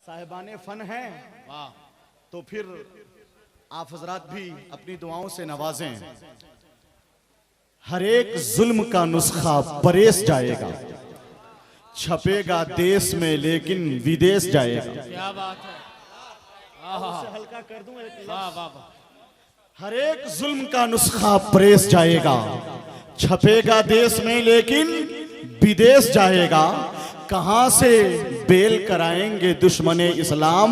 साहिबाने fun हैं, तो फिर आप हजरात भी अपनी दुआओं से नवाजें। हर एक जुल्म का नुस्खा परेश जाएगा, छपेगा देश में लेकिन विदेश जाएगा। क्या बात है, हल्का कर दूं एक वाह वाह वाह। हर एक जुल्म का नुस्खा परेश जाएगा, छपेगा देश में लेकिन विदेश जाएगा। कहां से बेल कराएंगे दुश्मने इस्लाम,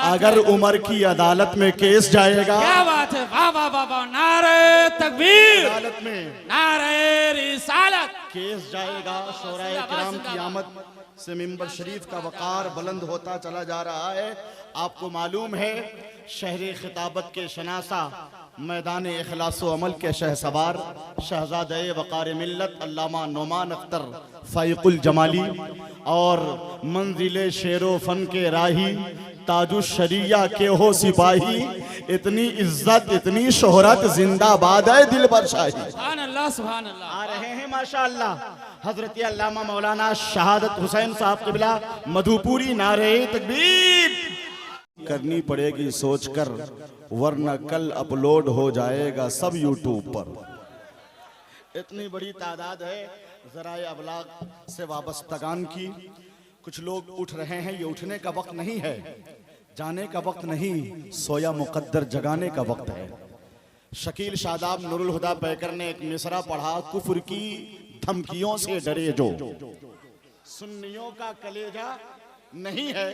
अगर उमर की अदालत में केस जाएगा। क्या बात है, वाह वाह वाह वाह। नारे तकबीर, अदालत में नारे रिसालत, केस जाएगा। शोराए किराम की आमद से मिंबर शरीफ का वकार बुलंद होता चला जा रहा है। आपको मालूम है शहर खिताबत के शनासा, मैदान इखलासो अमल के शहसवार, शहजादे वकार मिल्लत अल्लामा नोमान अख्तर फ़ाइकुल जमाली और मंजिले शेरो फन के राही, ताजुश शरिया के हो सिपाही। इतनी इज्जत इतनी शोहरत जिंदाबाद है दिलबर शाही। सुभान अल्लाह सुभान अल्लाह। आ रहे हैं माशाअल्लाह हजरत अल्लामा मौलाना शहादत हुसैन साहब क़िबला मधुपुरी। नारे तकबीर करनी पड़ेगी सोचकर, वरना कल अपलोड हो जाएगा सब यूट्यूब पर। इतनी बड़ी तादाद है ज़राए अबलाग से वाबस्तगान की। कुछ लोग उठ रहे हैं, ये उठने का वक्त नहीं है, जाने का वक्त नहीं, सोया मुकद्दर जगाने का वक्त है। शकील शादाब नूरुल हुदा पैकर ने एक मिसरा पढ़ा, कुफ्र की धमकियों से डरे जो सुन्नियों का कलेजा नहीं है,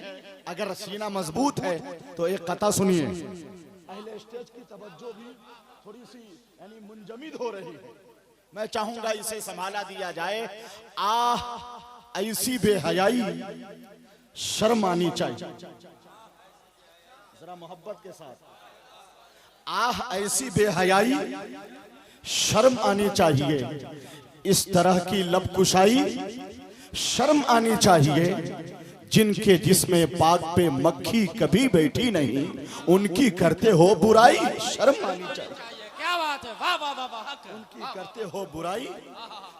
अगर सीना मजबूत है तो एक कथा सुनिए। अहले स्टेज की तवज्जो भी थोड़ी सी यानी मुंजमिद हो रही है, मैं चाहूंगा इसे संभाला दिया जाए। आह ऐसी बेहयाई शर्म आनी चाहिए, जरा मोहब्बत के साथ। आह ऐसी बेहयाई शर्म आनी चाहिए, इस तरह की लबकुशाई शर्म आनी चाहिए। जिनके जिस्म पाक पे मक्खी कभी बैठी नहीं, उनकी करते हो बुराई शर्म आनी चाहिए। क्या बात है, वाह वाह वाह वाह। उनकी करते हो बुराई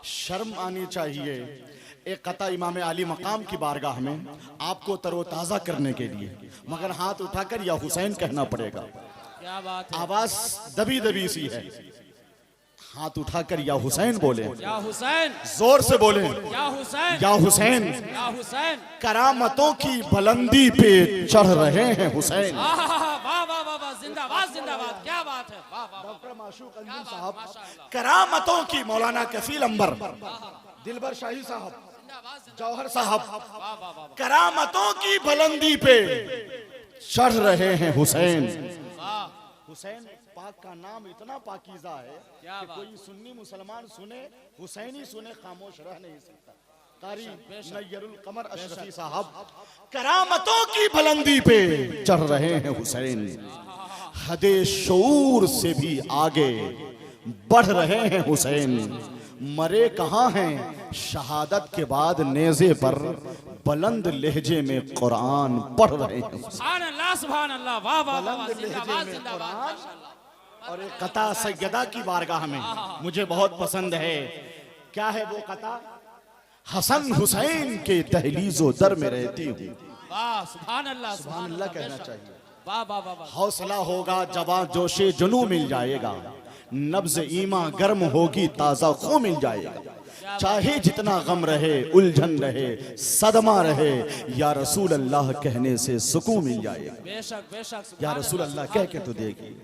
शर्म आनी चाहिए। एक कथा इमाम आली मकाम की बारगाह में आपको तरोताज़ा करने के लिए, मगर हाथ उठाकर या हुसैन कहना पड़ेगा। क्या बात है, आवाज दबी दबी सी है, हाथ उठाकर या हुसैन बोले, या हुसैन, जोर से बोले, या हुसैन, या हुसैन। या हुसैन। करामतों की बुलंदी पे चढ़ रहे हैं हुसैन। वाह वाह वाह वाह, जिंदाबाद जिंदाबाद। क्या बात है, वाह वाह। डॉक्टर माशूक अंजुम साहब, करामतों की मौलाना कफील अंबर, दिलबर शाही साहब, जौहर साहब, करामतों की बुलंदी पे चढ़ रहे हैं हुसैन। हुसैन पाक का नाम इतना पाकीज़ा है कि कोई सुन्नी मुसलमान सुने, हुसैनी सुने, खामोश रह नहीं सकता। कारी नय्यरुल कमर अशरफी साहब, करामतों की बुलंदी पे चढ़ रहे हैं हुसैन। हदे शऊर से भी आगे बढ़ रहे हैं हुसैन। मरे कहाँ हैं शहादत के बाद नेज़े पर, बुलंद लहजे में कुरान पढ़ रहे हैं। सुभान अल्लाह सुभान अल्लाह, वाह वाह वाह, बुलंद जिंदाबाद लहजे में जिंदाबाद। कुरान। और एक कथा सैयदा की बारगाह में मुझे बहुत पसंद है। क्या है वो कथा? हसन हुसैन के दहलीज़ो दर में रहती हूँ। वाह सुभान अल्लाह सुभान अल्लाह कहना चाहिए। वाह वाह वाह वाह। हौसला होगा जवां जोशे जुनू मिल जाएगा, नब्ज ईमा गर्म होगी ताज़ा खू मिल जाएगा। चाहे जितना गम रहे, उलझन रहे, सदमा रहे, या रसूल अल्लाह कहने से सुकून मिल जाएगा। बेशक बेशक। या रसूल अल्लाह कह के तो देखिए,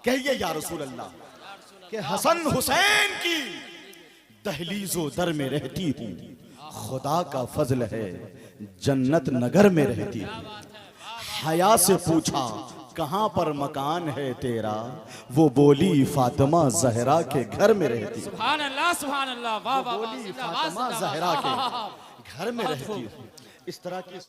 कहिए या रसूल अल्लाह कि हसन हुसैन की दहलीज़ो दर में रहती हूँ, खुदा का फजल है जन्नत नगर में रहती हूँ। हया से पूछा कहाँ पर मकान है तेरा, वो बोली फातिमा जहरा के घर में रहती हूँ। सुभान अल्लाह सुभान अल्लाह, वाह वाह वाह, बोली जिंदाबाद फातिमा जिंदाबाद। जहरा के घर में रहती हूँ। इस तरह की